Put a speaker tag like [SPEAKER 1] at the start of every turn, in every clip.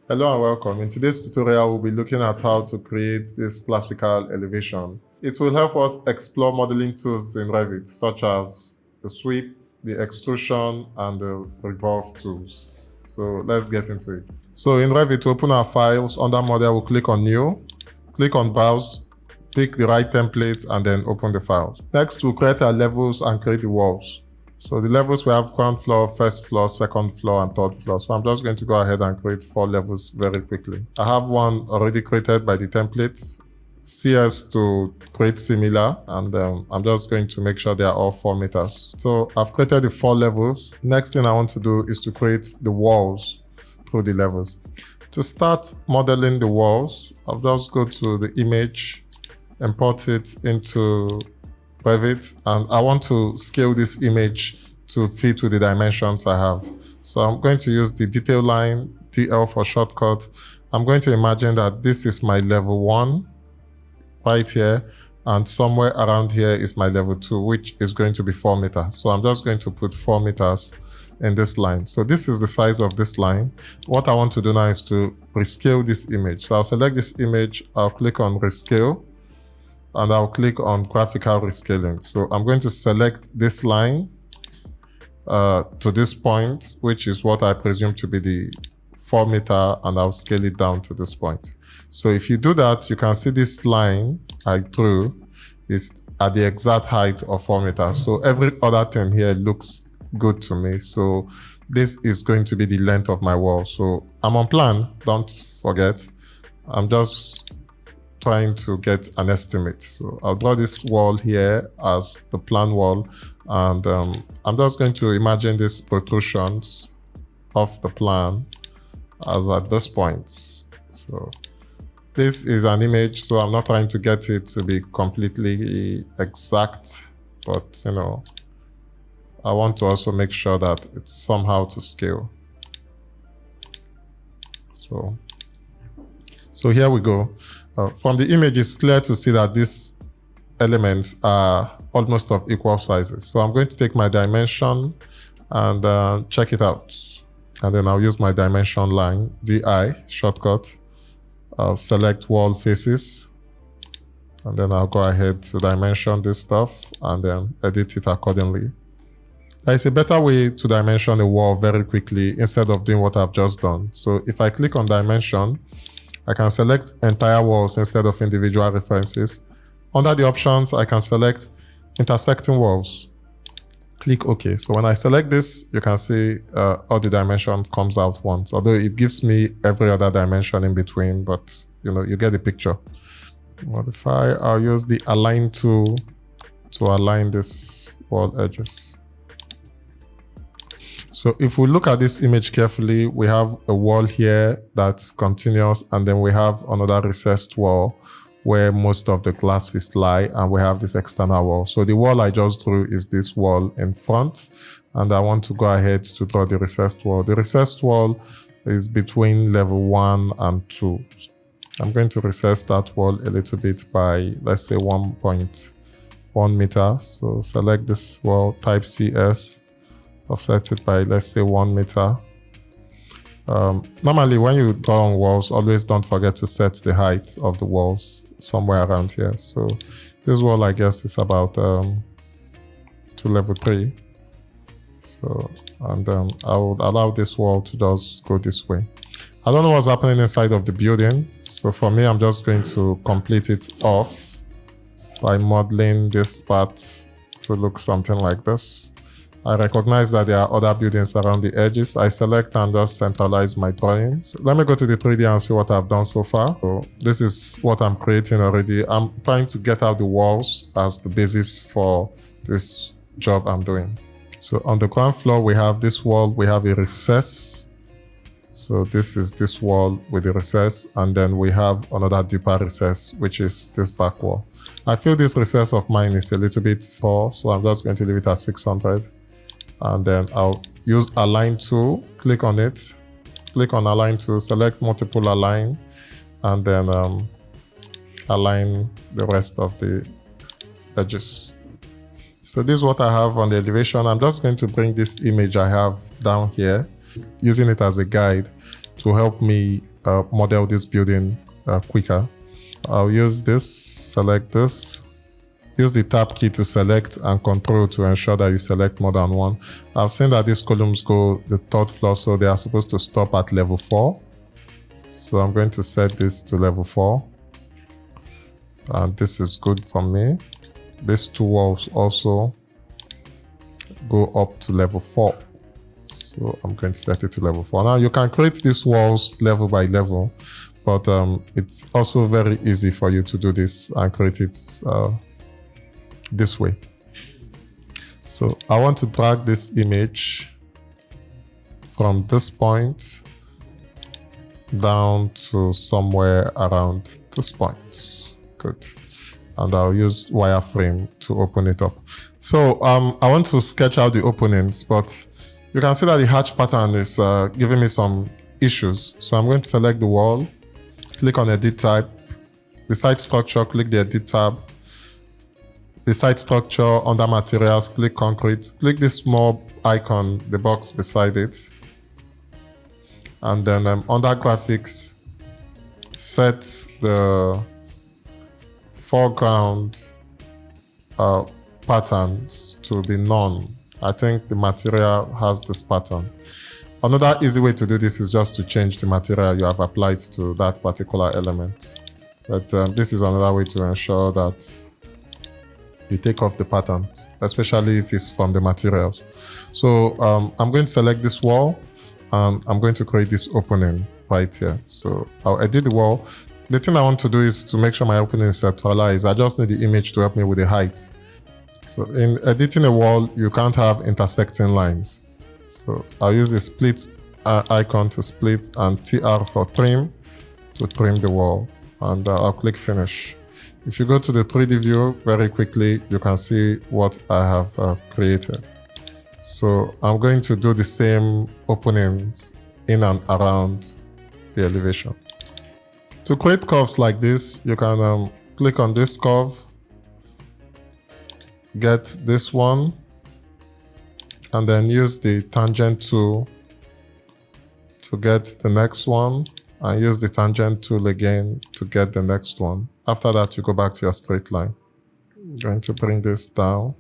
[SPEAKER 1] Hello and welcome. In today's tutorial, we'll be looking at how to create this classical elevation. It will help us explore modeling tools in Revit, such as the sweep, the extrusion, and the revolve tools. So let's get into it. So in Revit, to open our files, under model, we'll click on new, click on browse, pick the right template, and then open the files. Next, we'll create our levels and create the walls. So the levels, we have ground floor, first floor, second floor, and third floor. So I'm just going to go ahead and create 4 levels very quickly. I have one already created by the template. CS to create similar, and I'm just going to make sure they are all 4 meters. So I've created the 4 levels. Next thing I want to do is to create the walls through the levels. To start modeling the walls, I'll just go to the image, import it into Revit, and I want to scale this image to fit with the dimensions I have. So I'm going to use the detail line, DL for shortcut. I'm going to imagine that this is my level 1 right here, and somewhere around here is my level 2, which is going to be 4 meters. So I'm just going to put 4 meters in this line. So this is the size of this line. What I want to do now is to rescale this image. So I'll select this image, I'll click on rescale, and I'll click on graphical rescaling. So I'm going to select this line to this point, which is what I presume to be the 4 meter, and I'll scale it down to this point. So if you do that, you can see this line I drew is at the exact height of 4 meters. So every other thing here looks good to me. So this is going to be the length of my wall. So I'm on plan, don't forget. I'm just trying to get an estimate. So I'll draw this wall here as the plan wall, and I'm just going to imagine these protrusions of the plan as at this point. So this is an image, so I'm not trying to get it to be completely exact, but you know, I want to also make sure that it's somehow to scale. So here we go. From the image, it's clear to see that these elements are almost of equal sizes. So I'm going to take my dimension and check it out. And then I'll use my dimension line, DI, shortcut. I'll select wall faces. And then I'll go ahead to dimension this stuff and then edit it accordingly. There is a better way to dimension a wall very quickly instead of doing what I've just done. So if I click on dimension, I can select entire walls instead of individual references. Under the options, I can select intersecting walls. Click OK. So when I select this, you can see all the dimension comes out once, although it gives me every other dimension in between, but you know, you get the picture. Modify, I'll use the align tool to align this wall edges. So if we look at this image carefully, we have a wall here that's continuous, and then we have another recessed wall where most of the glasses lie, and we have this external wall. So the wall I just drew is this wall in front, and I want to go ahead to draw the recessed wall. The recessed wall is between level 1 and 2. I'm going to recess that wall a little bit by, let's say, 1.1 meter. So select this wall, type CS, offset it by, let's say, 1 meter. Normally, when you draw on walls, always don't forget to set the height of the walls somewhere around here. So this wall, I guess, is about to level 3. So, and I would allow this wall to just go this way. I don't know what's happening inside of the building. So for me, I'm just going to complete it off by modeling this part to look something like this. I recognize that there are other buildings around the edges. I select and just centralize my drawing. So let me go to the 3D and see what I've done so far. So this is what I'm creating already. I'm trying to get out the walls as the basis for this job I'm doing. So on the ground floor, we have this wall, we have a recess. So this is this wall with the recess, and then we have another deeper recess, which is this back wall. I feel this recess of mine is a little bit tall, so I'm just going to leave it at 600. And then I'll use align tool, click on it, click on align tool, select multiple align, and then align the rest of the edges. So this is what I have on the elevation. I'm just going to bring this image I have down here, using it as a guide to help me model this building quicker. I'll use this, select this, use the tab key to select and control to ensure that you select more than one. I've seen that these columns go the 3rd floor, so they are supposed to stop at level 4. So I'm going to set this to level 4. And this is good for me. These 2 walls also go up to level 4. So I'm going to set it to level 4. Now you can create these walls level by level, but it's also very easy for you to do this and create it this way. So I want to drag this image from this point down to somewhere around this point. Good. And I'll use wireframe to open it up. So I want to sketch out the openings, but you can see that the hatch pattern is giving me some issues. So I'm going to select the wall, click on edit type, beside structure, click the edit tab, beside structure, under materials, click concrete, click this small icon, the box beside it. And then under graphics, set the foreground patterns to be none. I think the material has this pattern. Another easy way to do this is just to change the material you have applied to that particular element. But this is another way to ensure that you take off the pattern, especially if it's from the materials. So I'm going to select this wall and I'm going to create this opening right here. So I'll edit the wall. The thing I want to do is to make sure my opening is sectorialized. I just need the image to help me with the height. So in editing a wall, you can't have intersecting lines. So I'll use the split icon to split and TR for trim to trim the wall. And I'll click finish. If you go to the 3D view very quickly, you can see what I have created. So I'm going to do the same openings in and around the elevation. To create curves like this, you can click on this curve, get this one, and then use the tangent tool to get the next one, and use the tangent tool again to get the next one. After that, you go back to your straight line. I'm going to bring this down.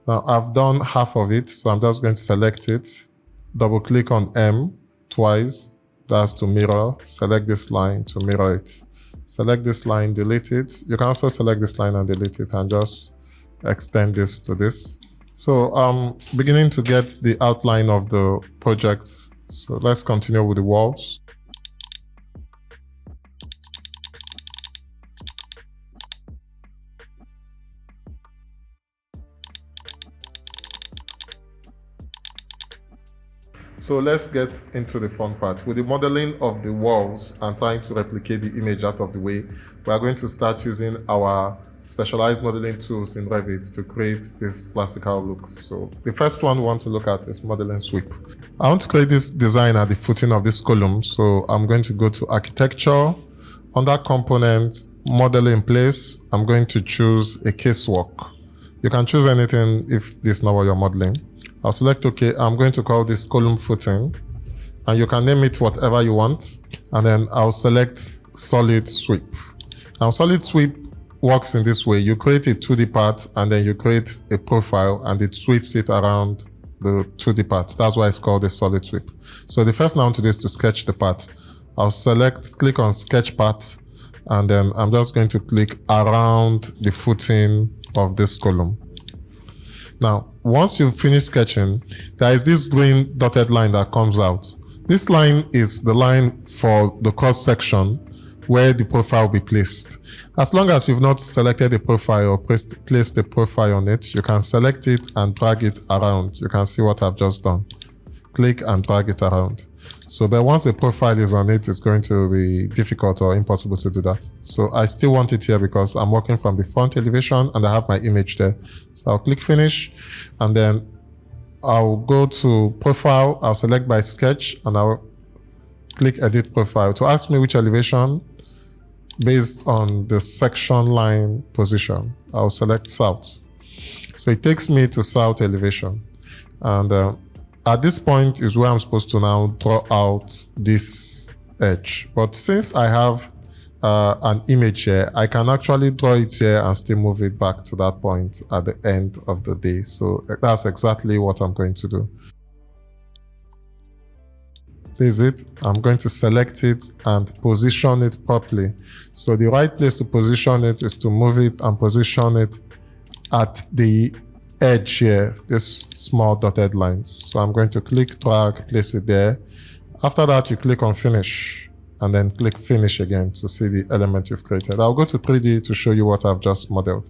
[SPEAKER 1] Now I've done half of it, so I'm just going to select it, double click on M twice, that's to mirror, select this line to mirror it. Select this line, delete it. You can also select this line and delete it and just extend this to this. So I'm beginning to get the outline of the project. So let's continue with the walls. So let's get into the fun part. With the modeling of the walls and trying to replicate the image out of the way, we are going to start using our specialized modeling tools in Revit to create this classical look. So the first one we want to look at is modeling sweep. I want to create this design at the footing of this column. So I'm going to go to architecture. Under component, model in place, I'm going to choose a casework. You can choose anything if this is not what you're modeling. I'll select OK. I'm going to call this column footing, and you can name it whatever you want. And then I'll select solid sweep. Now solid sweep works in this way. You create a 2D part and then you create a profile and it sweeps it around the 2D part. That's why it's called a solid sweep. So the first thing I want to do is to sketch the part. I'll click on sketch part, and then I'm just going to click around the footing of this column. Now, once you finish sketching, there is this green dotted line that comes out. This line is the line for the cross section where the profile will be placed. As long as you've not selected a profile or placed a profile on it, you can select it and drag it around. You can see what I've just done. Click and drag it around. So, but once the profile is on it, it's going to be difficult or impossible to do that. So I still want it here because I'm working from the front elevation and I have my image there. So I'll click finish, and then I'll go to profile. I'll select by sketch and I'll click edit profile to ask me which elevation based on the section line position. I'll select south. So it takes me to south elevation. And at this point is where I'm supposed to now draw out this edge. But since I have an image here, I can actually draw it here and still move it back to that point at the end of the day. So that's exactly what I'm going to do. This is it. I'm going to select it and position it properly. So the right place to position it is to move it and position it at the edge here, this small dotted lines. So I'm going to click, drag, place it there. After that, you click on finish and then click finish again to see the element you've created. I'll go to 3D to show you what I've just modeled.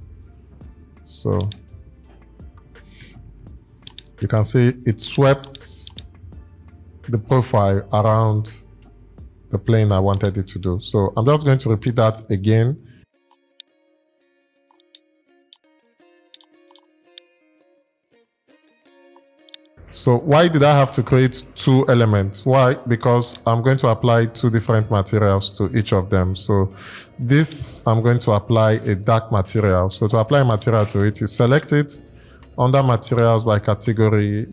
[SPEAKER 1] So you can see it swept the profile around the plane I wanted it to do. So I'm just going to repeat that again. So why did I have to create two elements? Why? Because I'm going to apply two different materials to each of them. So this, I'm going to apply a dark material. So to apply a material to it, you select it under materials by category.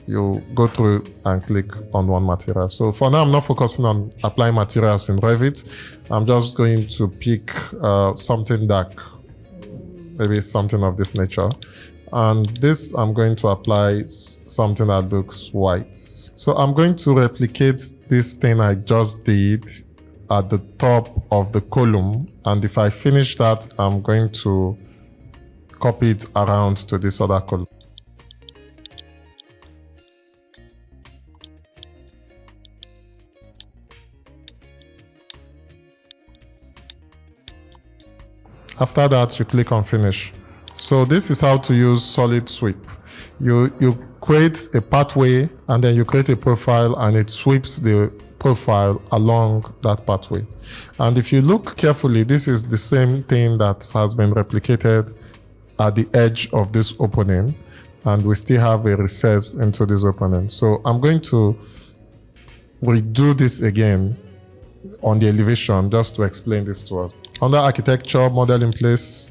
[SPEAKER 1] You go through and click on one material. So for now, I'm not focusing on applying materials in Revit. I'm just going to pick something dark, maybe something of this nature. And this, I'm going to apply something that looks white. So I'm going to replicate this thing I just did at the top of the column. And if I finish that, I'm going to copy it around to this other column. After that, you click on finish. So this is how to use solid sweep. You create a pathway and then you create a profile and it sweeps the profile along that pathway. And if you look carefully, this is the same thing that has been replicated at the edge of this opening, and we still have a recess into this opening. So I'm going to redo this again on the elevation just to explain this to us. Under architecture, model in place,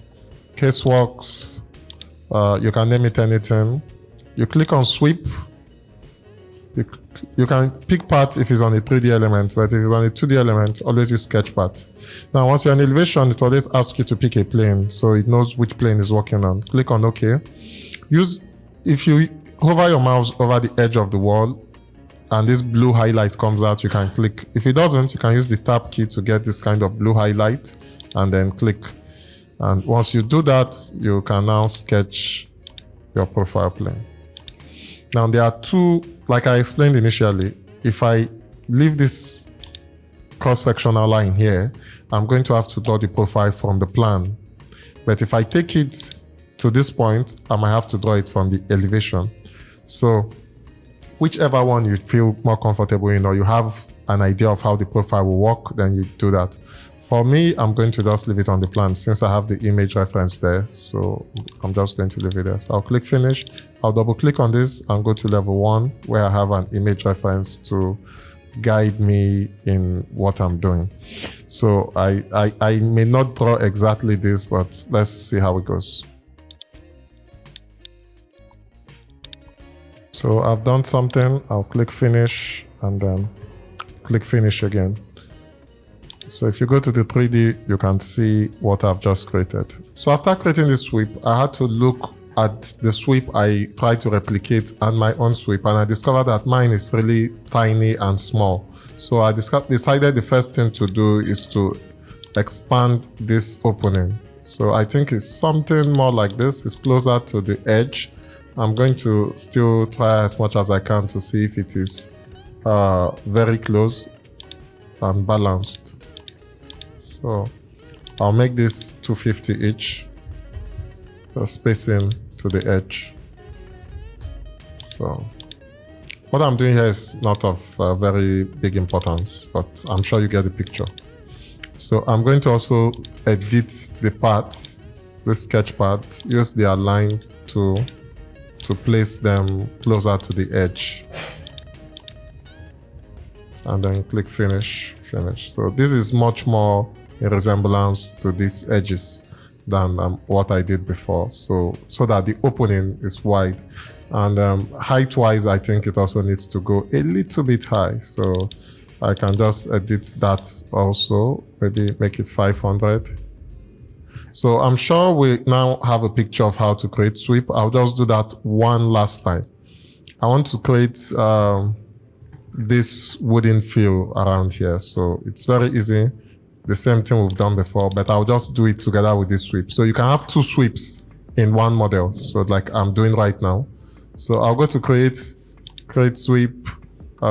[SPEAKER 1] caseworks, you can name it anything. You click on sweep. You can pick part if it's on a 3D element, but if it's on a 2D element, always use sketch part. Now, once you're in elevation, it will always ask you to pick a plane, so it knows which plane is working on. Click on OK. If you hover your mouse over the edge of the wall, and this blue highlight comes out, you can click. If it doesn't, you can use the tab key to get this kind of blue highlight and then click. And once you do that, you can now sketch your profile plane. Now there are two, like I explained initially, if I leave this cross-sectional line here, I'm going to have to draw the profile from the plan. But if I take it to this point, I might have to draw it from the elevation. So whichever one you feel more comfortable in, or you have an idea of how the profile will work, then you do that. For me, I'm going to just leave it on the plan since I have the image reference there. So I'm just going to leave it there. So I'll click finish. I'll double click on this and go to level 1 where I have an image reference to guide me in what I'm doing. So I may not draw exactly this, but let's see how it goes. So I've done something. I'll click finish and then click finish again. So if you go to the 3D, you can see what I've just created. So after creating this sweep, I had to look at the sweep I tried to replicate and my own sweep, and I discovered that mine is really tiny and small. So I decided the first thing to do is to expand this opening. So I think it's something more like this. It's closer to the edge. I'm going to still try as much as I can to see if it is very close and balanced. So I'll make this 250 each, the spacing to the edge. So what I'm doing here is not of very big importance, but I'm sure you get the picture. So I'm going to also edit the parts, the sketch part, use the align tool to place them closer to the edge. And then click finish, finish. So this is much more a resemblance to these edges than what I did before. So that the opening is wide. And height-wise, I think it also needs to go a little bit high. So I can just edit that also, maybe make it 500. So I'm sure we now have a picture of how to create sweep. I'll just do that one last time. I want to create this wooden fill around here. So it's very easy. The same thing we've done before, but I'll just do it together with this sweep. So you can have two sweeps in one model. So like I'm doing right now. So I'll go to create sweep,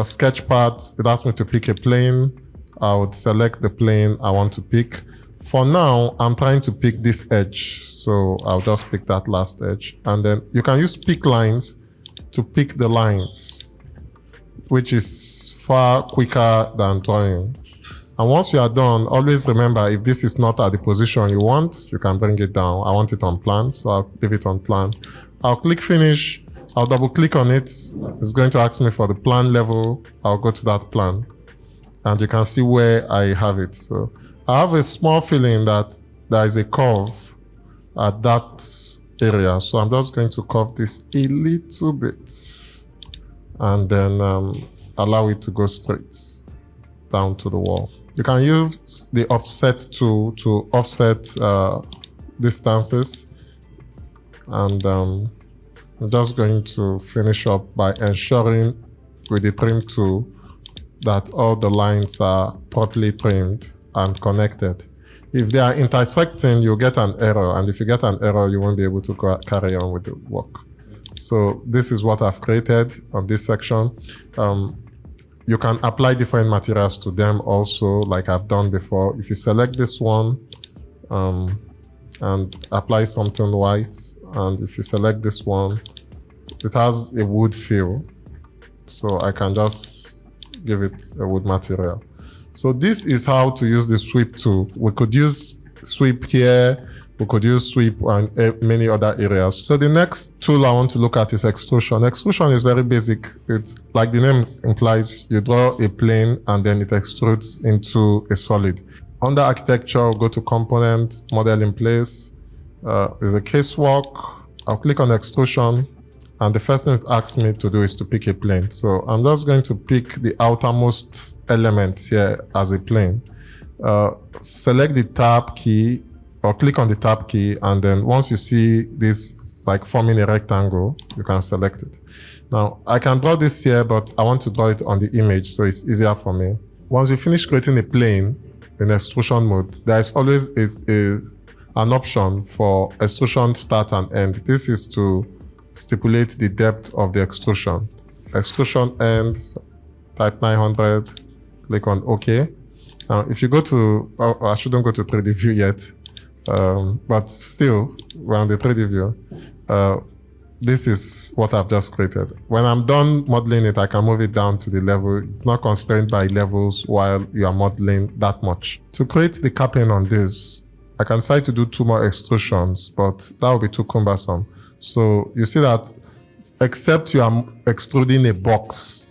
[SPEAKER 1] sketch part. It asks me to pick a plane. I would select the plane I want to pick. For now, I'm trying to pick this edge. So I'll just pick that last edge. And then you can use pick lines to pick the lines, which is far quicker than drawing. And once you are done, always remember, if this is not at the position you want, you can bring it down. I want it on plan, so I'll leave it on plan. I'll click finish. I'll double click on it. It's going to ask me for the plan level. I'll go to that plan. And you can see where I have it. So I have a small feeling that there is a curve at that area. So I'm just going to curve this a little bit and then allow it to go straight down to the wall. You can use the offset tool to offset distances. And I'm just going to finish up by ensuring with the trim tool that all the lines are properly trimmed and connected. If they are intersecting, you'll get an error. And if you get an error, you won't be able to carry on with the work. So this is what I've created on this section. You can apply different materials to them also, like I've done before. If you select this one and apply something white, and if you select this one, it has a wood feel. So I can just give it a wood material. So this is how to use the sweep tool. We could use sweep here, we could use sweep on many other areas. So the next tool I want to look at is extrusion. Extrusion is very basic. It's like the name implies, you draw a plane and then it extrudes into a solid. Under architecture, go to component, model in place. There's a casework. I'll click on extrusion. And the first thing it asks me to do is to pick a plane. So I'm just going to pick the outermost element here as a plane. Select the tab key or click on the tab key. And then once you see this like forming a rectangle, you can select it. Now I can draw this here, but I want to draw it on the image. So it's easier for me. Once you finish creating a plane in extrusion mode, there is always an option for extrusion start and end. This is to stipulate the depth of the extrusion. Extrusion ends, type 900, click on OK. Now, if you go to, I shouldn't go to 3D view yet, but still, we're on the 3D view. This is what I've just created. When I'm done modeling it, I can move it down to the level. It's not constrained by levels while you are modeling that much. To create the capping on this, I can decide to do 2 more extrusions, but that will be too cumbersome. So you see that except you are extruding a box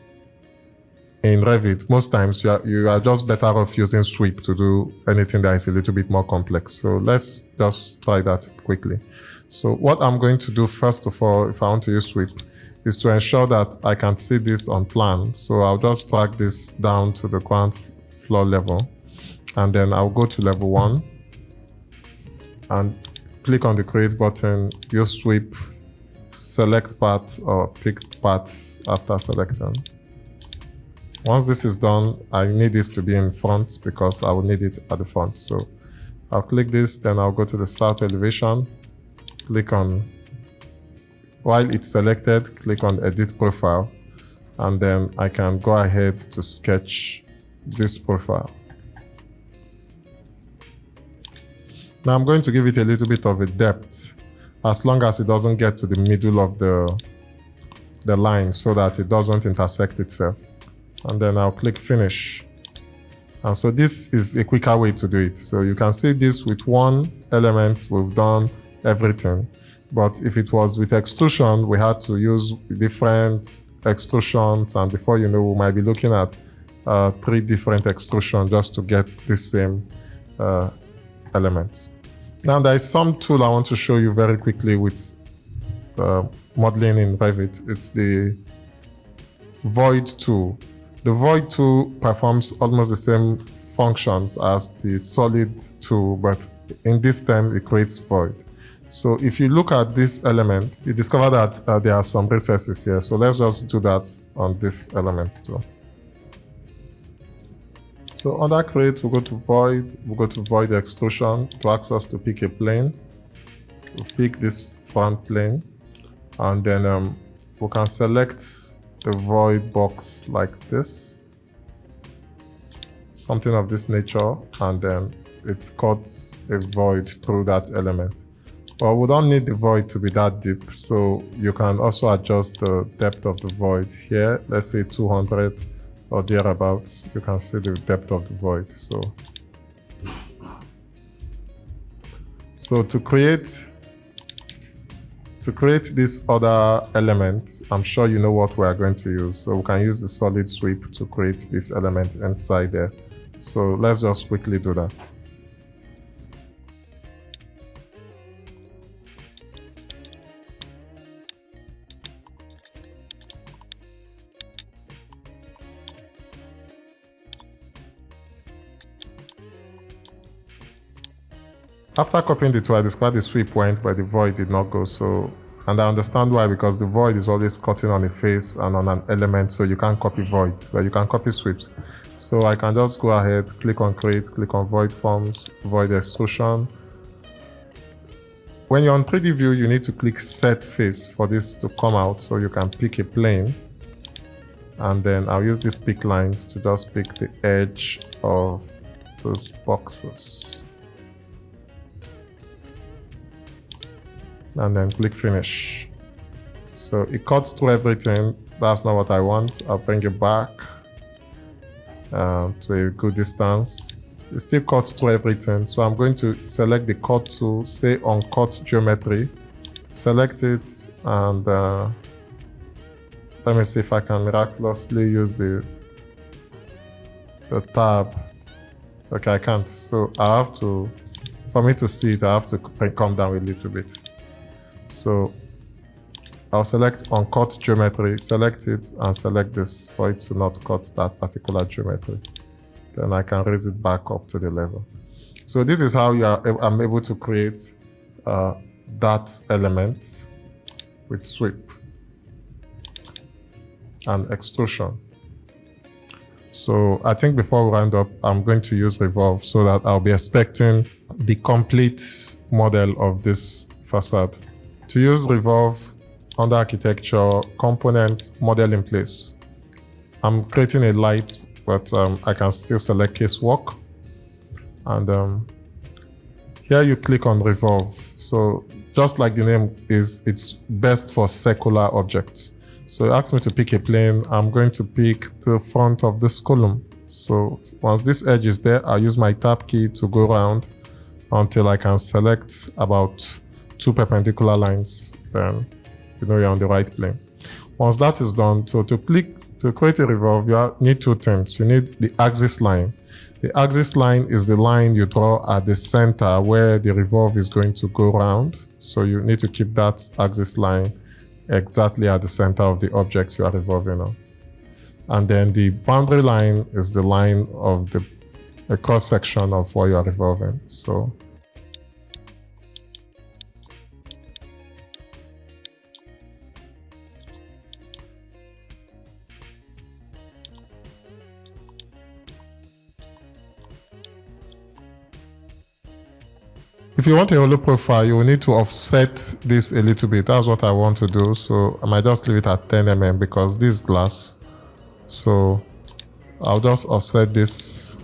[SPEAKER 1] in Revit, most times you are just better off using sweep to do anything that is a little bit more complex. So let's just try that quickly. So what I'm going to do first of all, if I want to use sweep, is to ensure that I can see this on plan. So I'll just drag this down to the ground floor level, and then I'll go to level 1 and click on the create button, use sweep, select part or pick part after selecting. Once this is done, I need this to be in front because I will need it at the front. So I'll click this, then I'll go to the start elevation, click on, while it's selected, click on edit profile, and then I can go ahead to sketch this profile. Now I'm going to give it a little bit of a depth, as long as it doesn't get to the middle of the line so that it doesn't intersect itself. And then I'll click finish. And so this is a quicker way to do it. So you can see this with one element, we've done everything. But if it was with extrusion, we had to use different extrusions. And before you know, we might be looking at 3 different extrusions just to get this same element. Now there is some tool I want to show you very quickly with modeling in Revit. It's the void tool. The void tool performs almost the same functions as the solid tool, but in this term, it creates void. So if you look at this element, you discover that there are some recesses here. So let's just do that on this element too. So under create, we'll go to void extrusion to ask us to pick a plane. We'll pick this front plane, and then we can select a void box like this, something of this nature, and then it cuts a void through that element. But we don't need the void to be that deep, so you can also adjust the depth of the void here. Let's say 200 or thereabouts. You can see the depth of the void. So to create this other element, I'm sure you know what we are going to use. So we can use the solid sweep to create this element inside there. So let's just quickly do that. After copying the tool, I discovered the sweep went, but the void did not go. And I understand why, because the void is always cutting on a face and on an element, so you can't copy voids, but you can copy sweeps. So I can just go ahead, click on create, click on void forms, void extrusion. When you're on 3D view, you need to click set face for this to come out, so you can pick a plane. And then I'll use these pick lines to just pick the edge of those boxes. And then click finish. So it cuts through everything. That's not what I want. I'll bring it back to a good distance. It still cuts through everything. So I'm going to select the cut tool, say on cut geometry, select it, and let me see if I can miraculously use the tab. Okay, I can't. So I have to, for me to see it, I have to come down a little bit. So I'll select on cut geometry, select it, and select this for it to not cut that particular geometry. Then I can raise it back up to the level. So this is how I'm able to create that element with sweep and extrusion. So I think before we round up, I'm going to use Revolve so that I'll be expecting the complete model of this facade. To use Revolve under architecture, component model in place. I'm creating a light, but I can still select casework. And here you click on Revolve. So just like the name is, it's best for circular objects. So it asks me to pick a plane. I'm going to pick the front of this column. So once this edge is there, I'll use my tab key to go around until I can select about 2 perpendicular lines. Then you know you're on the right plane. Once that is done, so to create a revolve, you need 2 things. You need the axis line. The axis line is the line you draw at the center where the revolve is going to go around. So you need to keep that axis line exactly at the center of the object you are revolving on. And then the boundary line is the line of the cross section of what you are revolving. So if you want a hollow profile, you will need to offset this a little bit. That's what I want to do. So I might just leave it at 10 mm because this is glass. So I'll just offset this.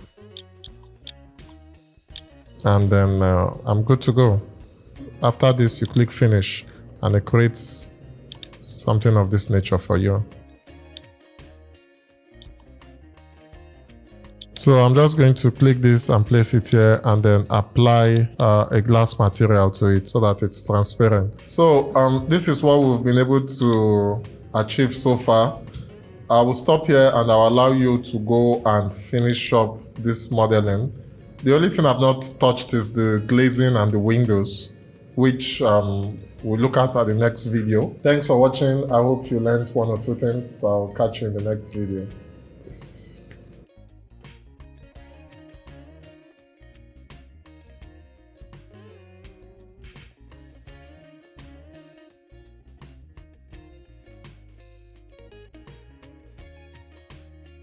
[SPEAKER 1] And then I'm good to go. After this, you click finish and it creates something of this nature for you. So I'm just going to click this and place it here and then apply a glass material to it so that it's transparent. So this is what we've been able to achieve so far. I will stop here and I'll allow you to go and finish up this modeling. The only thing I've not touched is the glazing and the windows, which we'll look at the next video. Thanks for watching. I hope you learned 1 or 2 things. I'll catch you in the next video. projects.